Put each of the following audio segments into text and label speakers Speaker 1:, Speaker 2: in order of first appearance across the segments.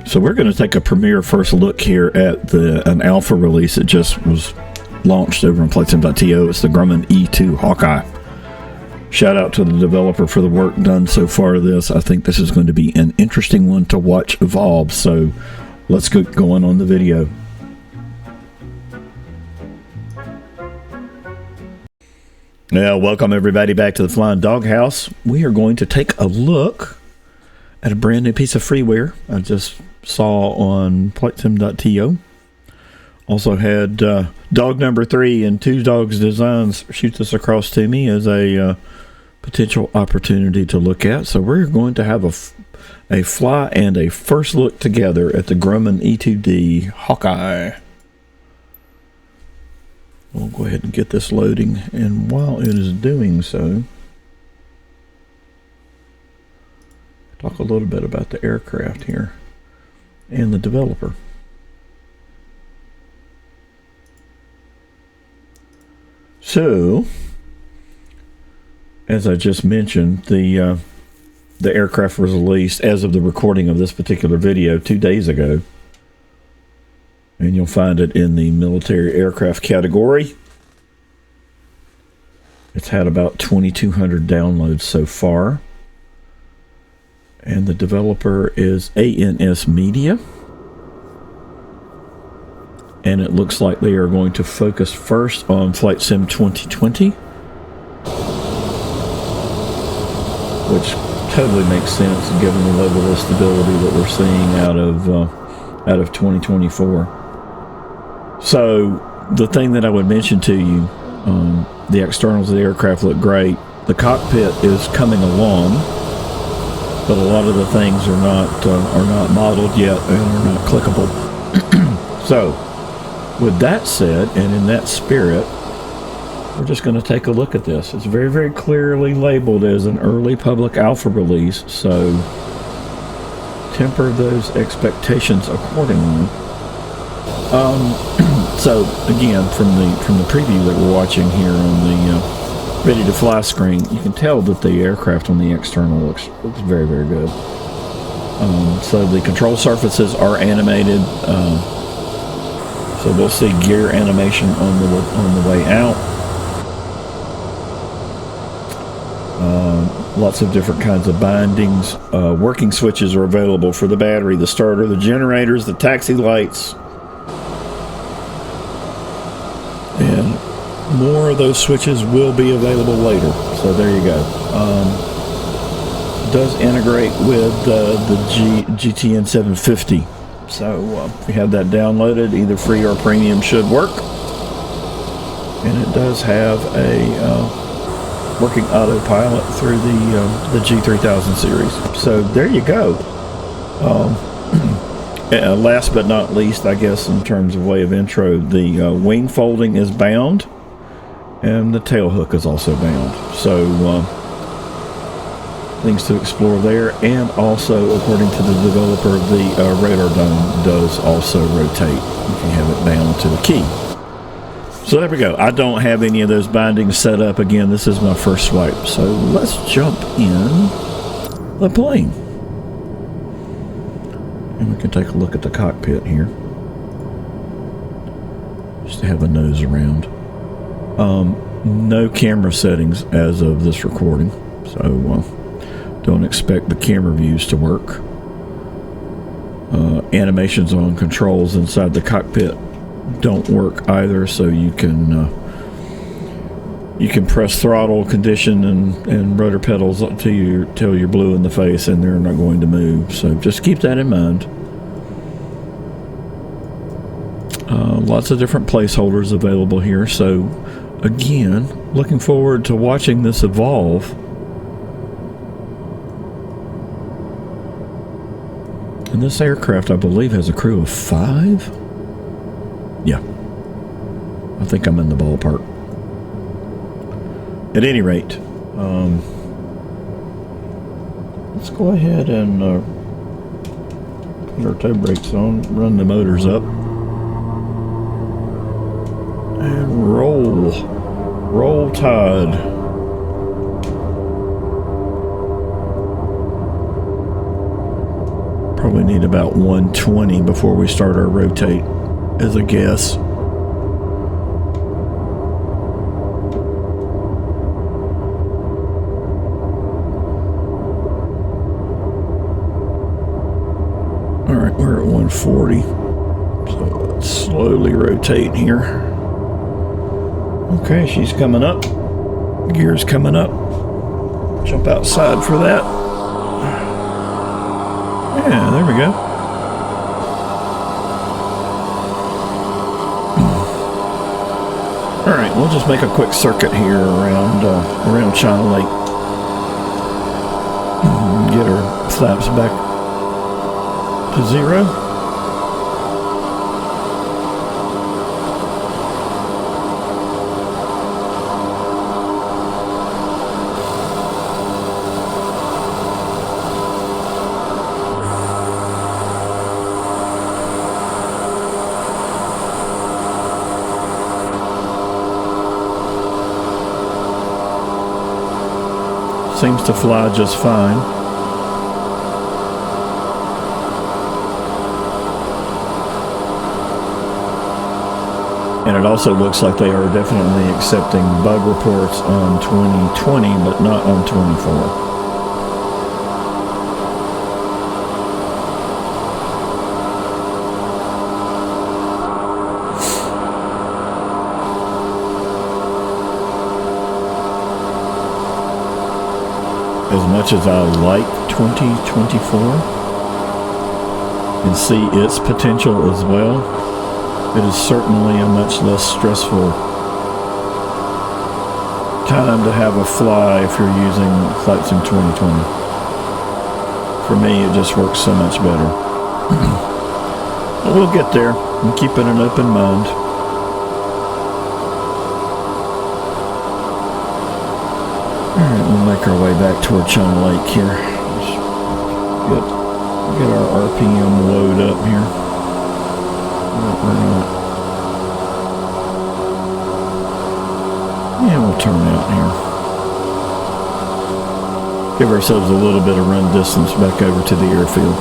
Speaker 1: So we're going to take a premiere first look here at an alpha release that just was launched over on Flightsim.to. It's the Grumman E-2 Hawkeye. Shout out to the developer for the work done so far of this. I think this is going to be an interesting one to watch evolve. So let's get going on the video. Now, welcome everybody back to the Flying Doghouse. We are going to take a look at a brand new piece of freeware I just saw on Flightsim.to. Also had dog number 3 and 2 Dogs Designs shoot this across to me as a potential opportunity to look at. So we're going to have a fly and a first look together at the Grumman E-2D Hawkeye. We'll go ahead and get this loading, and while it is doing so, talk a little bit about the aircraft here and the developer. So, as I just mentioned, the aircraft was released as of the recording of this particular video 2 days ago. And you'll find it in the military aircraft category. It's had about 2,200 downloads so far. And the developer is ANS Media. And it looks like they are going to focus first on Flightsim 2020. Which totally makes sense given the level of stability that we're seeing out of 2024. So the thing that I would mention to you, the externals of the aircraft look great. The cockpit is coming along, but a lot of the things are not modeled yet and are not clickable. So with that said, and in that spirit, we're just going to take a look at this. It's very, very clearly labeled as an early public alpha release, so temper those expectations accordingly. So again, from the preview that we're watching here on the ready to fly screen, you can tell that the aircraft on the external looks very, very good. So the control surfaces are animated. So we'll see gear animation on the way out. Lots of different kinds of bindings. Working switches are available for the battery, the starter, the generators, the taxi lights. And more of those switches will be available later. So there you go. Does integrate with the GTN 750. So if you have that downloaded, either free or premium should work. And it does have a working autopilot through the G3000 series. So there you go. Last but not least, I guess, in terms of way of intro, the wing folding is bound, and the tail hook is also bound. So things to explore there, and also, according to the developer, the radar dome does also rotate if you have it bound to a key. So there we go. I don't have any of those bindings set up. Again, this is my first swipe. So let's jump in the plane. And we can take a look at the cockpit here. Just to have a nose around. No camera settings as of this recording. So don't expect the camera views to work. Animations on controls inside the cockpit don't work either, so you can press throttle condition and rudder pedals till you're blue in the face and they're not going to move. So just keep that in mind. Lots of different placeholders available here. So again, looking forward to watching this evolve. And this aircraft, I believe, has a crew of 5. Yeah, I think I'm in the ballpark. At any rate, let's go ahead and put our toe brakes on, run the motors up, and roll Tide. probably need about 120 before we start our rotate, as a guess. All right, we're at 140. So let's slowly rotate here. Okay, she's coming up. Gear's coming up. Jump outside for that. Yeah, there we go. All right, we'll just make a quick circuit here around China Lake. Get her flaps back to 0. Seems to fly just fine. And it also looks like they are definitely accepting bug reports on 2020, but not on 24. As much as I like 2024 and see its potential as well, it is certainly a much less stressful time to have a fly if you're using Flightsim 2020. For me, it just works so much better. But we'll get there. I'm keeping an open mind. Alright, we'll make our way back toward China Lake here. Get our RPM load up here. Yeah, we'll turn out here. Give ourselves a little bit of run distance back over to the airfield.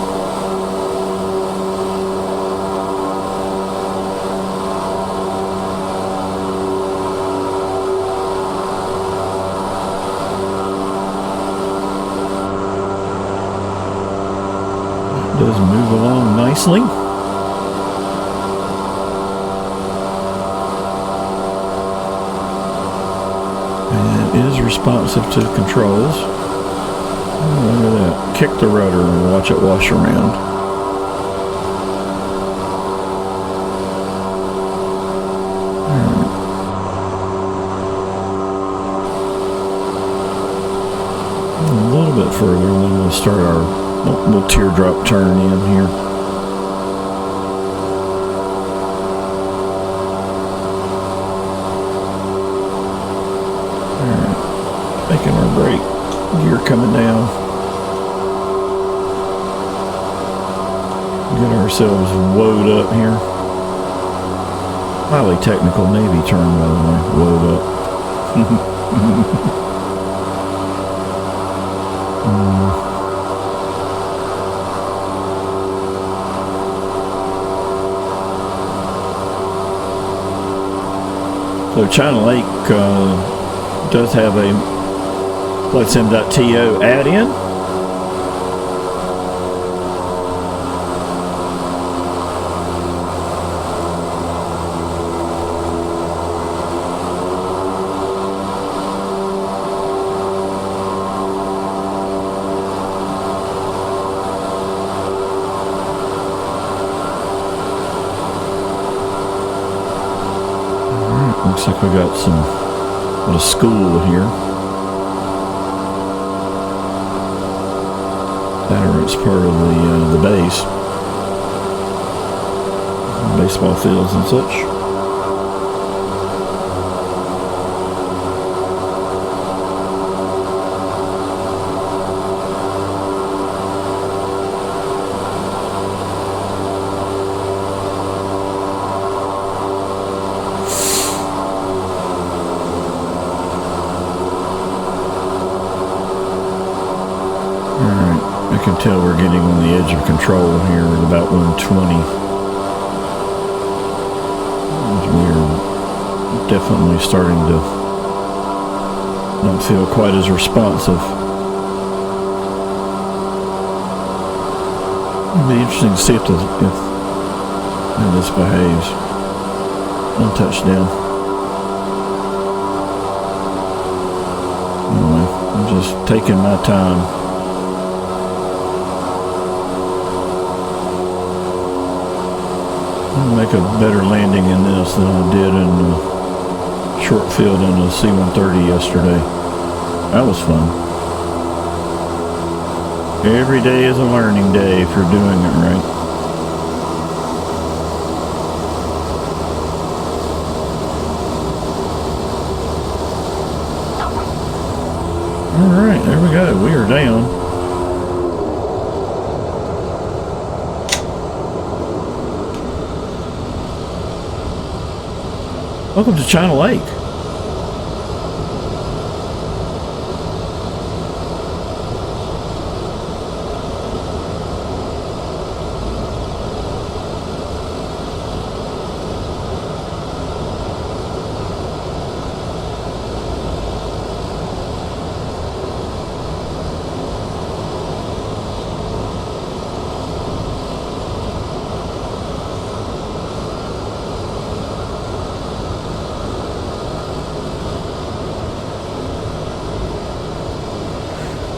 Speaker 1: Does move along nicely. And it is responsive to controls. Oh, look at that. Kick the rudder and watch it wash around. Right. A little bit further and then we'll start our little teardrop turn in here. Alright, making our brake. Gear coming down. Get ourselves woed up here. Highly technical Navy term, by the way, woed up. So China Lake does have a Flightsim.to add-in. Looks like we got some little school here. That or it's part of the base. Baseball fields and such. tell we're getting on the edge of control here at about 120. We're definitely starting to not feel quite as responsive. It'll be interesting to see if this behaves on touchdown. Anyway, I'm just taking my time. I'll make a better landing in this than I did in short field in the C-130 yesterday. That was fun. Every day is a learning day if you're doing it right. Alright, there we go. We are down. Welcome to China Lake.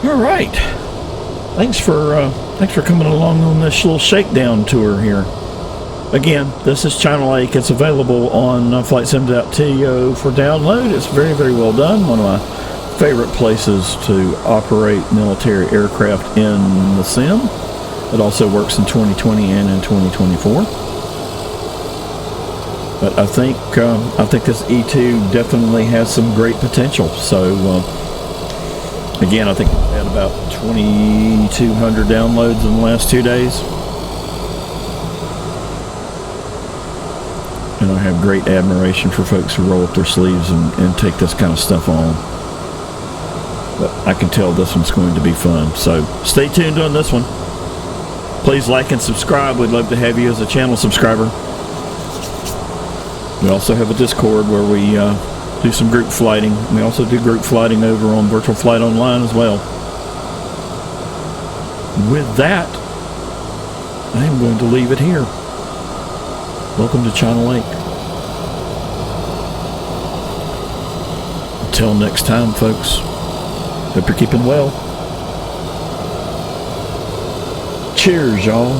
Speaker 1: All right. Thanks for coming along on this little shakedown tour here. Again, this is China Lake. It's available on Flightsim.to for download. It's very, very well done. One of my favorite places to operate military aircraft in the sim. It also works in 2020 and in 2024. But I think this E-2 definitely has some great potential. So again, I think we've had about 2,200 downloads in the last 2 days. And I have great admiration for folks who roll up their sleeves and take this kind of stuff on. But I can tell this one's going to be fun. So stay tuned on this one. Please like and subscribe. We'd love to have you as a channel subscriber. We also have a Discord where we do some group flighting. We also do group flighting over on Virtual Flight Online as well. With that, I am going to leave it here. Welcome to China Lake. Until next time, folks. Hope you're keeping well. Cheers, y'all.